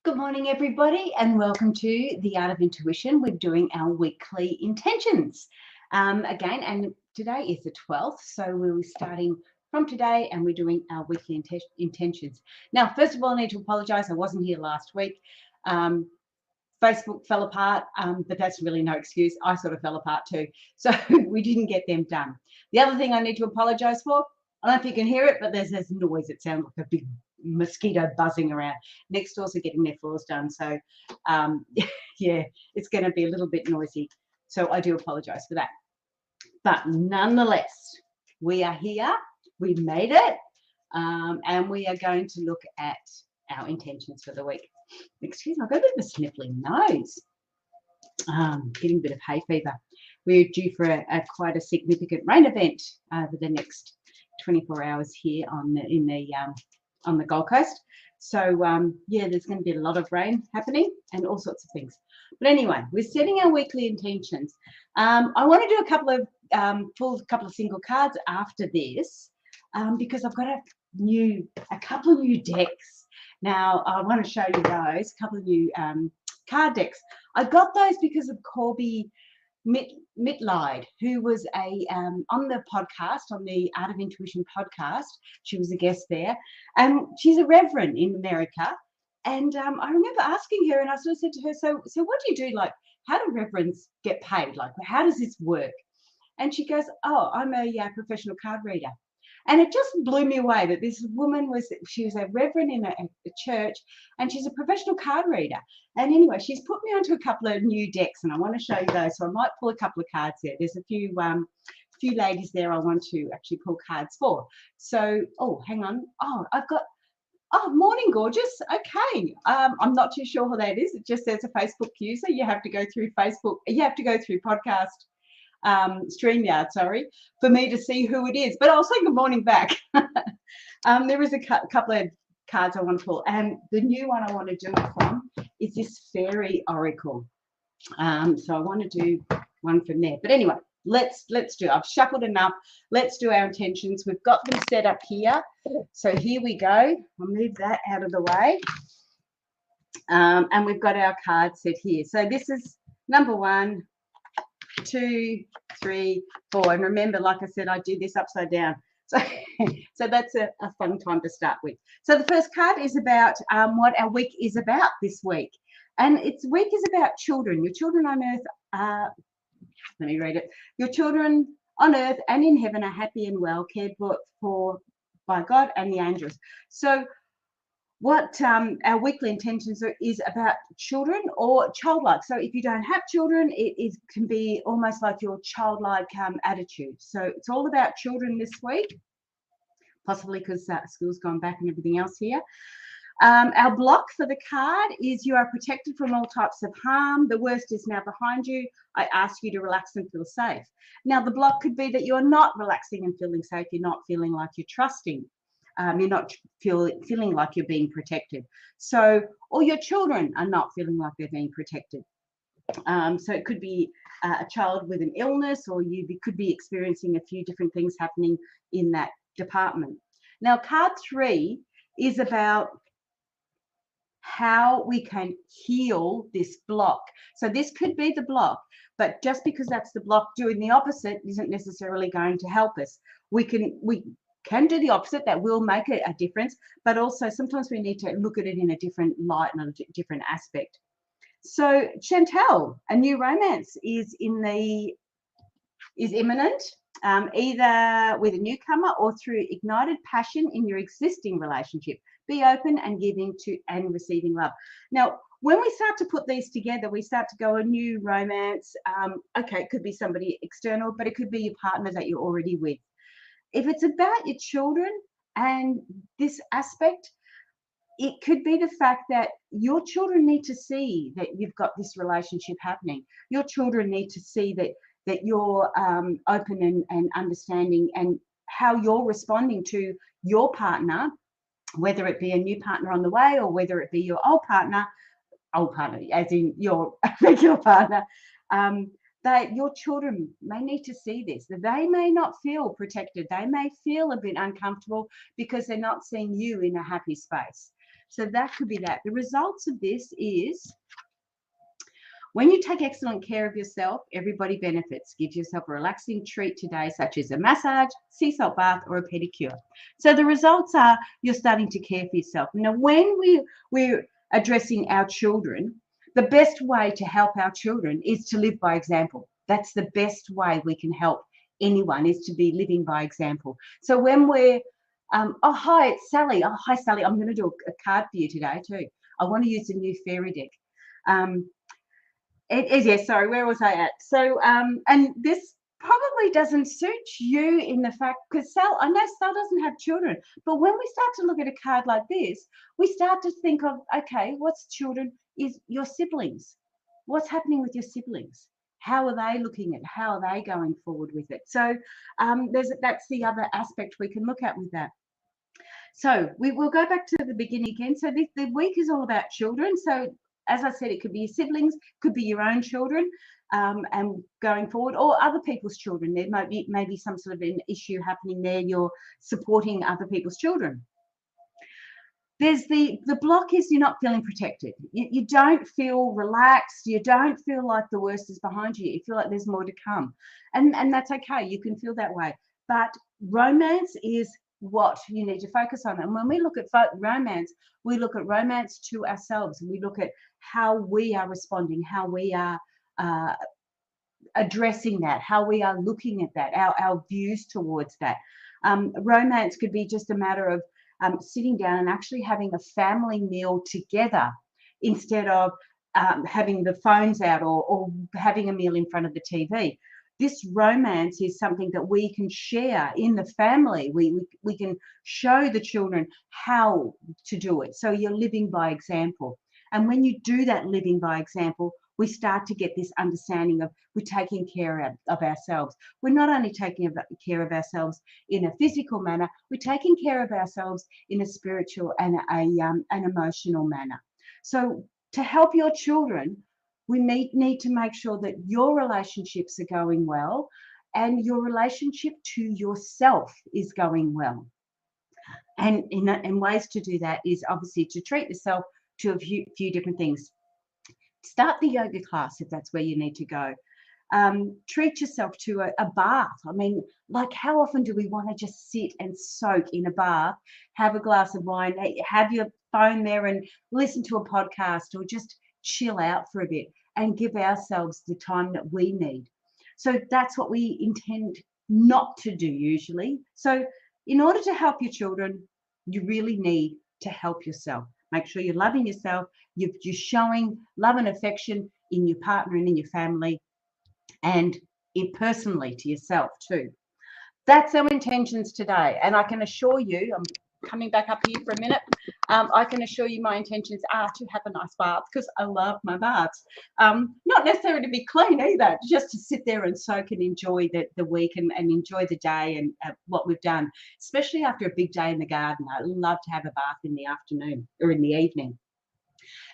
Good morning, everybody, and welcome to the Art of Intuition. We're doing our weekly intentions again, and today is the 12th, so we'll be starting from today and we're doing our weekly intentions. Now, first of all, I need to apologize. I wasn't here last week. Facebook fell apart, but that's really no excuse. I sort of fell apart too, so we didn't get them done. The other thing I need to apologize for, I don't know if you can hear it, but there's this noise. It sounds like a big mosquito buzzing around. Next doors are getting their floors done, so yeah, it's going to be a little bit noisy. So I do apologize for that. But nonetheless, we are here. We made it, and we are going to look at our intentions for the week. Excuse me, I've got a bit of a sniffling nose. Getting a bit of hay fever. We're due for quite a significant rain event over the next 24 hours here on the Gold Coast. So yeah, there's going to be a lot of rain happening and all sorts of things. But anyway, we're setting our weekly intentions. I want to do pull a couple of single cards after this because I've got a couple of new decks. Now I want to show you those, a couple of new card decks. I got those because of Corby Mitlide, who was on the podcast, on the Art of Intuition podcast. She was a guest there, and she's a reverend in America. And I remember asking her, and I sort of said to her, "So what do you do? Like, how do reverends get paid? Like, how does this work?" And she goes, "Oh, I'm a professional card reader." And it just blew me away that this woman was a reverend in a church, and she's a professional card reader. And anyway, she's put me onto a couple of new decks, and I want to show you those. So I might pull a couple of cards there. There's a few ladies there I want to actually pull cards for. So, oh, hang on. Morning, gorgeous. Okay. I'm not too sure who that is. It just says a Facebook user. You have to go through Facebook. You have to go through podcast StreamYard, sorry, for me to see who it is. But I'll say good morning back. There is a couple of cards I want to pull, and the new one I want to do it from is this Ferry Oracle. So I want to do one from there. But anyway, let's do. I've shuffled enough. Let's do our intentions. We've got them set up here. So here we go. I'll move that out of the way. And we've got our cards set here. So this is number 1, 2, 3, 4. And remember, like I said, I do this upside down. So that's a fun time to start with. So the first card is about what our week is about this week. And its week is about children. Your children on earth let me read it. Your children on earth and in heaven are happy and well, cared for by God and the angels. So what our weekly intentions is about children or childlike. So if you don't have children, it can be almost like your childlike attitude. So it's all about children this week, possibly because school's gone back and everything else here. Our block for the card is you are protected from all types of harm. The worst is now behind you. I ask you to relax and feel safe. Now, the block could be that you're not relaxing and feeling safe. You're not feeling like you're trusting. You're not feeling like you're being protected. So, or your children are not feeling like they're being protected. So it could be a child with an illness, or you could be experiencing a few different things happening in that department. Now, card 3 is about how we can heal this block. So this could be the block, but just because that's the block, doing the opposite isn't necessarily going to help us. We can do the opposite. That will make a difference, but also sometimes we need to look at it in a different light and a different aspect. So Chantel, a new romance is imminent, either with a newcomer or through ignited passion in your existing relationship. Be open and giving to and receiving love. Now, when we start to put these together, we start to go a new romance. Okay, it could be somebody external, but it could be your partner that you're already with. If it's about your children and this aspect, it could be the fact that your children need to see that you've got this relationship happening. Your children need to see that you're open and understanding, and how you're responding to your partner, whether it be a new partner on the way or whether it be your old partner as in your regular partner. that your children may need to see this, that they may not feel protected. They may feel a bit uncomfortable because they're not seeing you in a happy space. So that could be that. The results of this is when you take excellent care of yourself, everybody benefits. Give yourself a relaxing treat today, such as a massage, sea salt bath, or a pedicure. So the results are you're starting to care for yourself. Now, when we're addressing our children, the best way to help our children is to live by example. That's the best way we can help anyone, is to be living by example. So when we're, oh, hi, it's Sally. Oh, hi, Sally. I'm going to do a card for you today too. I want to use the new Ferry deck. It is, yes, sorry, where was I at? So, and this probably doesn't suit you in the fact, because I know Sal doesn't have children, but when we start to look at a card like this, we start to think of, okay, what's children is your siblings. What's happening with your siblings? How are they looking at, how are they going forward with it? So that's the other aspect we can look at with that. So we will go back to the beginning again. So the week is all about children. So as I said, it could be your siblings, could be your own children, and going forward, or other people's children. There might be maybe some sort of an issue happening there. You're supporting other people's children. There's the block is you're not feeling protected. You don't feel relaxed. You don't feel like the worst is behind you. You feel like there's more to come. And that's okay. You can feel that way. But romance is what you need to focus on. And when we look at romance, we look at romance to ourselves. We look at how we are responding, how we are addressing that, how we are looking at that, our views towards that. Romance could be just a matter of sitting down and actually having a family meal together instead of having the phones out or having a meal in front of the TV. This romance is something that we can share in the family. We can show the children how to do it. So you're living by example. And when you do that living by example, we start to get this understanding of we're taking care of ourselves. We're not only taking care of ourselves in a physical manner, we're taking care of ourselves in a spiritual and an emotional manner. So to help your children, we need to make sure that your relationships are going well and your relationship to yourself is going well. And in ways to do that is obviously to treat yourself to a few different things. Start the yoga class if that's where you need to go. Treat yourself to a bath. I mean, like how often do we want to just sit and soak in a bath, have a glass of wine, have your phone there and listen to a podcast or just chill out for a bit and give ourselves the time that we need. So that's what we intend not to do usually. So in order to help your children, you really need to help yourself. Make sure you're loving yourself. You're showing love and affection in your partner and in your family and personally to yourself too. That's our intentions today. And I can assure you, I'm coming back up here for a minute. I can assure you my intentions are to have a nice bath because I love my baths. Not necessarily to be clean either, just to sit there and soak and enjoy the week and enjoy the day and what we've done, especially after a big day in the garden. I love to have a bath in the afternoon or in the evening.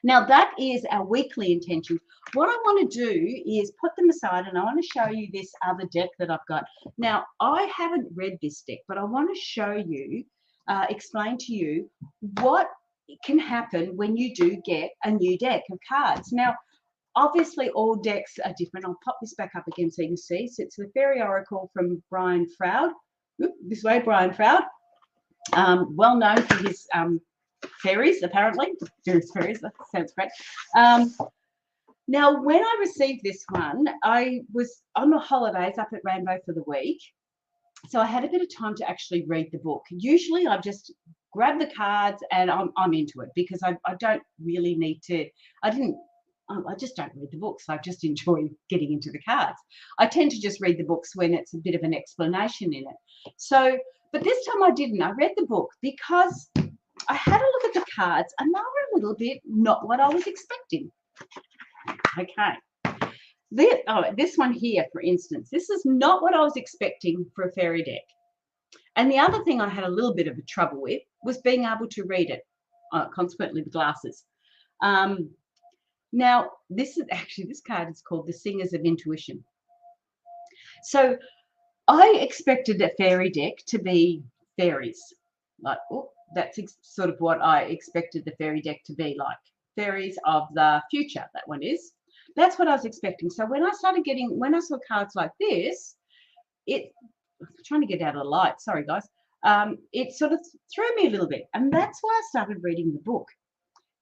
Now that is our weekly intention. What I want to do is put them aside and I want to show you this other deck that I've got. Now, I haven't read this deck, but I want to show you, explain to you what can happen when you do get a new deck of cards. Now, obviously all decks are different. I'll pop this back up again so you can see. So it's the Fairy Oracle from Brian Froud. This way, Brian Froud. Well known for his fairies, apparently. Fairies, that sounds great. Now, when I received this one, I was on the holidays up at Rainbow for the week. So I had a bit of time to actually read the book. Usually I just grab the cards and I'm into it because I don't really need to, I just don't read the books. I just enjoy getting into the cards. I tend to just read the books when it's a bit of an explanation in it. So, but this time I didn't. I read the book because I had a look at the cards and they were a little bit not what I was expecting. Okay. This one here, for instance, this is not what I was expecting for a fairy deck. And the other thing I had a little bit of a trouble with was being able to read it, consequently with glasses. Now, this card is called the Singers of Intuition. So I expected a fairy deck to be fairies. Like, oh, that's sort of what I expected the fairy deck to be like. Fairies of the future, that one is. That's what I was expecting. So when I saw cards like this, I'm trying to get out of the light. Sorry, guys. It sort of threw me a little bit. And that's why I started reading the book.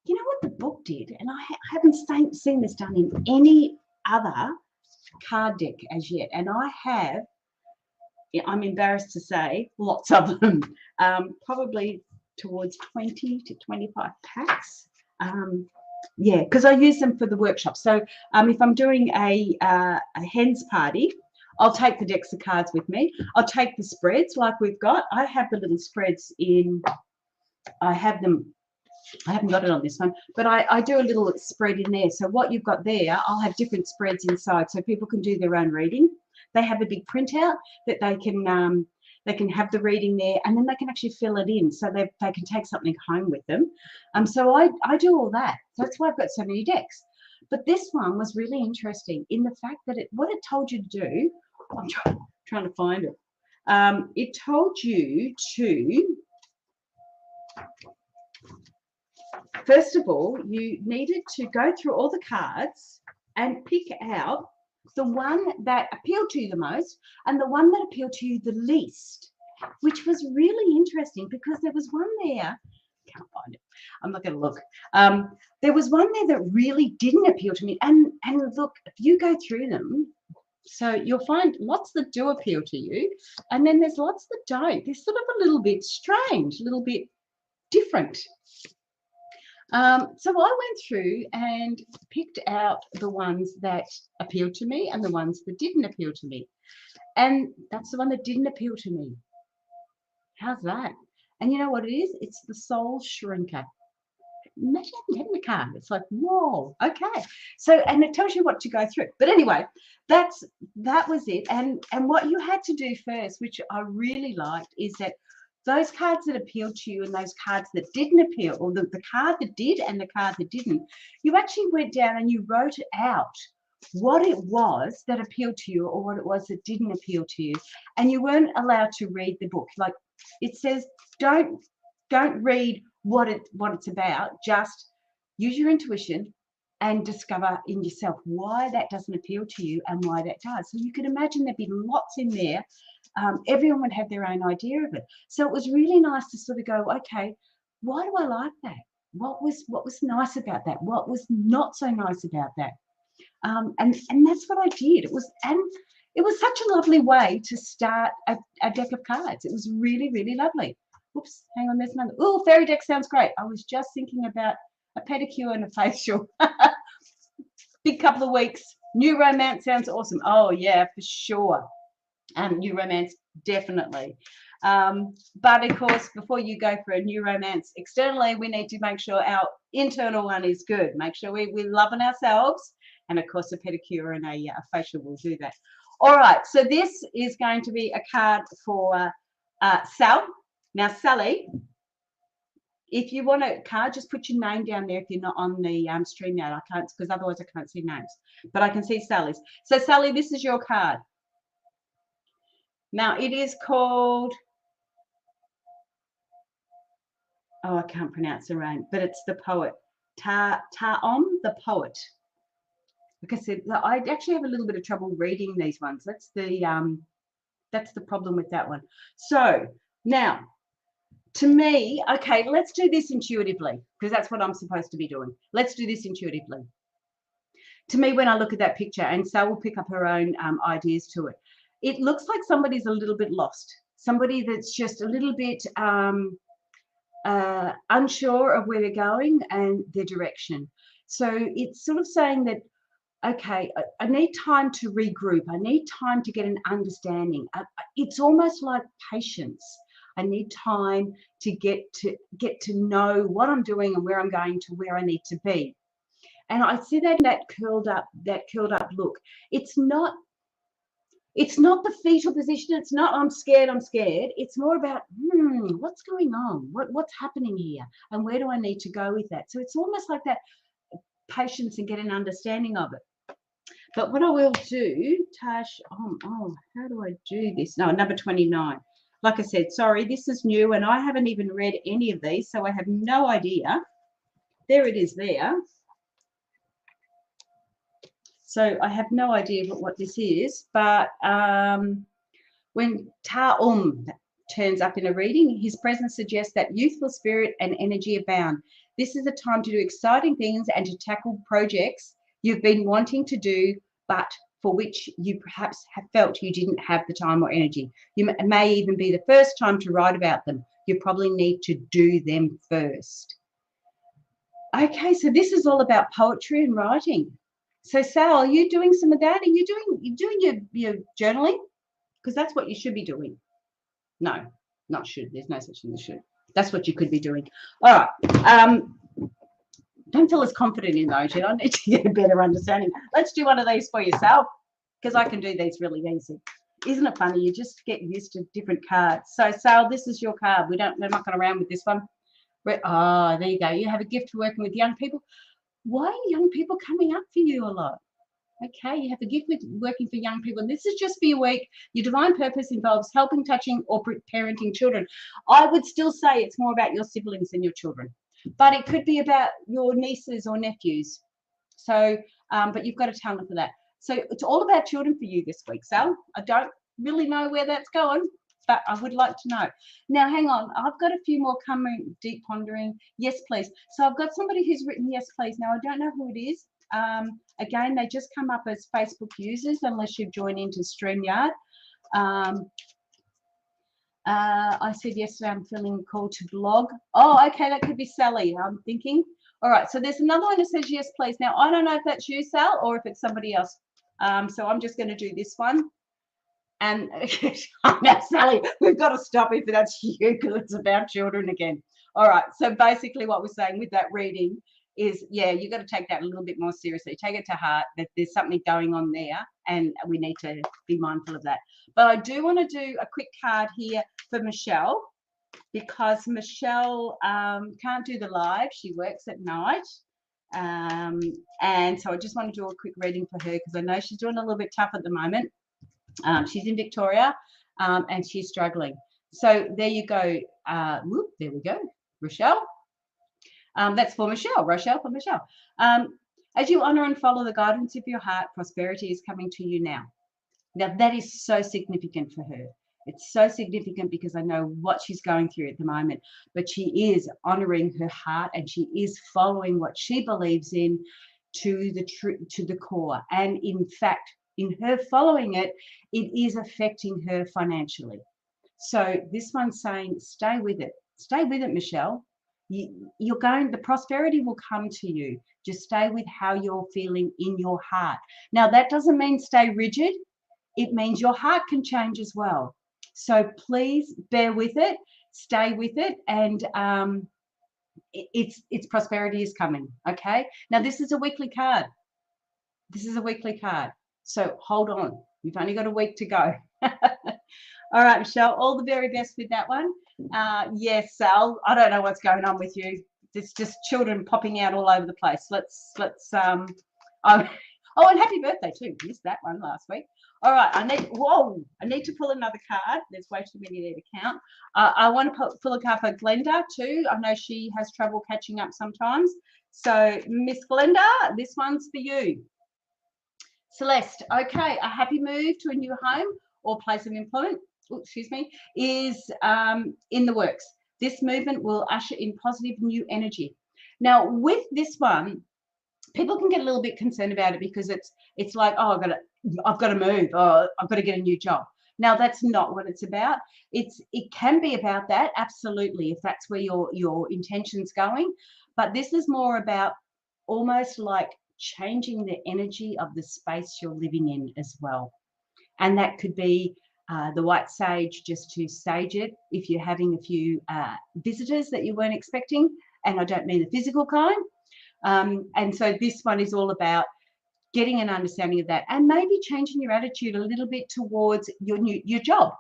You know what the book did? And I haven't seen this done in any other card deck as yet. And I have, I'm embarrassed to say, lots of them, probably towards 20 to 25 packs. Yeah, because I use them for the workshop. So if I'm doing a hens party, I'll take the decks of cards with me. I'll take the spreads like we've got. I have the little spreads in, I haven't got it on this one, but I do a little spread in there. So what you've got there, I'll have different spreads inside so people can do their own reading. They have a big printout that they can have the reading there, and then they can actually fill it in so they can take something home with them. So I do all that. So that's why I've got so many decks. But this one was really interesting in the fact that what it told you to do, I'm trying to find it. It told you to, first of all, you needed to go through all the cards and pick out the one that appealed to you the most and the one that appealed to you the least, which was really interesting because there was one there, can't find it, I'm not going to look. There was one there that really didn't appeal to me. And look, if you go through them, so you'll find lots that do appeal to you, and then there's lots that don't. They're sort of a little bit strange, a little bit different. So I went through and picked out the ones that appealed to me and the ones that didn't appeal to me. And that's the one that didn't appeal to me. How's that? And you know what it is? It's the Soul Shrinker. Imagine having the card. It's like, whoa, okay. So, and it tells you what to go through. But anyway, that was it. And what you had to do first, which I really liked, is that those cards that appealed to you and those cards that didn't appeal, or the card that did and the card that didn't, you actually went down and you wrote out what it was that appealed to you or what it was that didn't appeal to you. And you weren't allowed to read the book. Like it says, don't read what it's about, just use your intuition and discover in yourself why that doesn't appeal to you and why that does. So you could imagine there'd be lots in there. Everyone would have their own idea of it. So it was really nice to sort of go, okay, why do I like that? What was nice about that? What was not so nice about that? And that's what I did. It was such a lovely way to start a deck of cards. It was really, really lovely. Oops, hang on, there's another. Oh, fairy deck sounds great. I was just thinking about a pedicure and a facial. Big couple of weeks. New romance sounds awesome. Oh yeah, for sure. New romance, definitely. But of course, before you go for a new romance externally, we need to make sure our internal one is good. Make sure we're loving ourselves. And of course, a pedicure and a facial will do that. All right, so this is going to be a card for Sal. Now, Sally, if you want a card, just put your name down there if you're not on the stream now. I can't, because otherwise I can't see names. But I can see Sally's. So, Sally, this is your card. Now, it is called, oh, I can't pronounce the name, but it's the poet. Ta'om, the poet. Like I said, I actually have a little bit of trouble reading these ones. That's the problem with that one. So, now, to me, okay, let's do this intuitively, because that's what I'm supposed to be doing. Let's do this intuitively. To me, when I look at that picture, and Sal will pick up her own ideas to it, it looks like somebody's a little bit lost. Somebody that's just a little bit unsure of where they're going and their direction. So it's sort of saying that, okay, I need time to regroup. I need time to get an understanding. It's almost like patience. I need time to get to know what I'm doing and where I'm going to where I need to be. And I see that curled up look. It's not the fetal position. It's not I'm scared. It's more about what's going on? What's happening here? And where do I need to go with that? So it's almost like that patience and get an understanding of it. But what I will do, Tash, how do I do this? No, number 29. Like I said, sorry, this is new and I haven't even read any of these, so I have no idea. There it is there. So I have no idea what this is, but when Ta'um turns up in a reading, his presence suggests that youthful spirit and energy abound. This is a time to do exciting things and to tackle projects you've been wanting to do, but for which you perhaps have felt you didn't have the time or energy. It may even be the first time to write about them. You probably need to do them first. Okay, so this is all about poetry and writing. So Sal, are you doing some of that? Are you doing your journaling? Because that's what you should be doing. No, not should. There's no such thing as should. That's what you could be doing. All right. Don't feel as confident in those yet. I need to get a better understanding. Let's do one of these for yourself, because I can do these really easy. Isn't it funny? You just get used to different cards. So Sal, this is your card. We're not going around with this one. Oh, there you go. You have a gift for working with young people. Why are young people coming up for you a lot? Okay, you have a gift with working for young people. And this is just for your week. Your divine purpose involves helping, touching, or parenting children. I would still say it's more about your siblings than your children, but it could be about your nieces or nephews. So, but you've got a talent for that. So it's all about children for you this week, Sal. I don't really know where that's going, but I would like to know. Now, hang on. I've got a few more coming, deep pondering. Yes, please. So I've got somebody who's written yes, please. Now, I don't know who it is. Again, they just come up as Facebook users unless you've joined into StreamYard. I said yesterday I'm feeling called to blog. Oh, okay, that could be Sally, I'm thinking. All right, so there's another one that says yes, please. Now, I don't know if that's you, Sal, or if it's somebody else. So I'm just going to do this one. And now, Sally, we've got to stop if that's you because it's about children again. All right, so basically what we're saying with that reading is, yeah, you've got to take that a little bit more seriously. Take it to heart that there's something going on there and we need to be mindful of that. But I do want to do a quick card here for Michelle, because Michelle can't do the live. She works at night. And so I just want to do a quick reading for her because I know she's doing a little bit tough at the moment. She's in Victoria and she's struggling. So there you go. Whoop, there we go. Rochelle. That's for Michelle. Rochelle for Michelle. As you honor and follow the guidance of your heart, prosperity is coming to you now. Now, that is so significant for her. It's so significant because I know what she's going through at the moment, but she is honoring her heart and she is following what she believes in to the core. And in fact, in her following it, it is affecting her financially. So this one's saying, stay with it. Stay with it, Michelle. The prosperity will come to you. Just stay with how you're feeling in your heart. Now, that doesn't mean stay rigid. It means your heart can change as well. So please bear with it, stay with it, and its prosperity is coming. Okay. Now this is a weekly card. This is a weekly card. So hold on. You've only got a week to go. All right, Michelle. All the very best with that one. Yes, Sal. I don't know what's going on with you. It's just children popping out all over the place. Let's. Oh, and happy birthday too. Missed that one last week. All right, I need to pull another card. There's way too many there to count. I want to pull a card for Glenda too. I know she has trouble catching up sometimes. So Miss Glenda, this one's for you. Celeste, okay, a happy move to a new home or place of employment, is in the works. This movement will usher in positive new energy. Now with this one, people can get a little bit concerned about it because it's like, oh, I've got to move, or I've got to get a new job. Now that's not what it's about. It can be about that, absolutely, if that's where your intention's going. But this is more about almost like changing the energy of the space you're living in as well. And that could be the white sage, just to sage it if you're having a few visitors that you weren't expecting, and I don't mean the physical kind. And so this one is all about getting an understanding of that and maybe changing your attitude a little bit towards your job.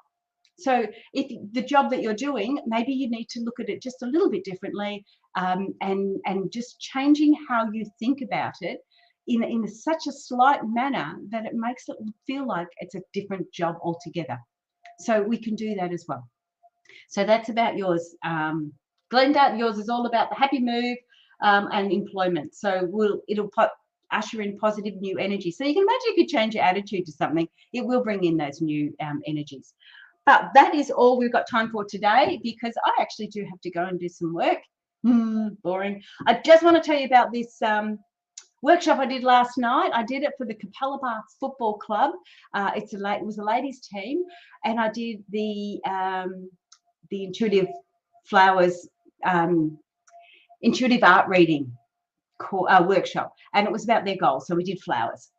So if the job that you're doing, maybe you need to look at it just a little bit differently, and just changing how you think about it in such a slight manner that it makes it feel like it's a different job altogether. So we can do that as well. So that's about yours. Glenda, yours is all about the happy move and employment. So it'll usher in positive new energy. So you can imagine if you change your attitude to something, it will bring in those new energies. But that is all we've got time for today, because I actually do have to go and do some work. Boring. I just want to tell you about this workshop I did last night. I did it for the Capella Bar Football Club. It was a ladies' team, and I did the intuitive flowers, intuitive art reading workshop, and it was about their goals. So we did flowers.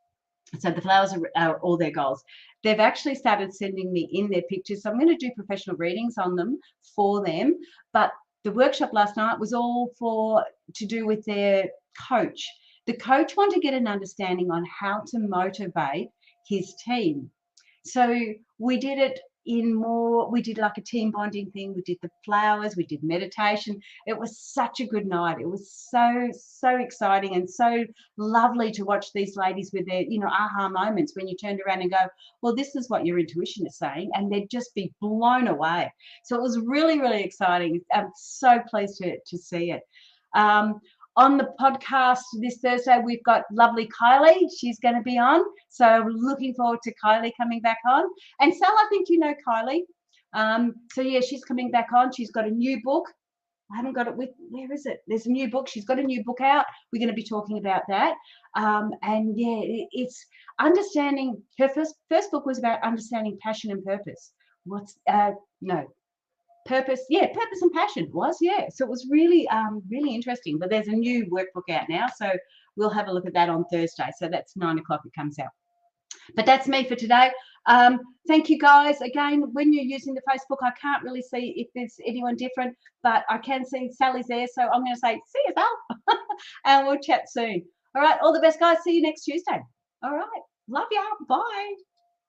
So the flowers are all their goals. They've actually started sending me in their pictures. So I'm going to do professional readings on them for them. But the workshop last night was all to do with their coach. The coach wanted to get an understanding on how to motivate his team. So we did it we did like a team bonding thing. We did the flowers, we did meditation. It was such a good night. It was so exciting and so lovely to watch these ladies with their, aha moments when you turned around and go, well, this is what your intuition is saying, and they'd just be blown away. So it was really, really exciting. I'm so pleased to see it. On the podcast this Thursday, we've got lovely Kylie. She's going to be on. So looking forward to Kylie coming back on. And Sal, I think you know Kylie. So yeah, she's coming back on. She's got a new book. I haven't got it where is it? There's a new book. She's got a new book out. We're going to be talking about that. And yeah, it's understanding. Her first book was about understanding passion and purpose. Purpose and passion was, so it was really really interesting. But there's a new workbook out now, so we'll have a look at that on Thursday. So that's 9 o'clock it comes out. But that's me for today. Thank you guys again. When you're using the Facebook, I can't really see if there's anyone different, but I can see Sally's there, so I'm going to say see you, Sal. And we'll chat soon. All right, all the best, guys. See you next Tuesday. All right, love ya. Bye.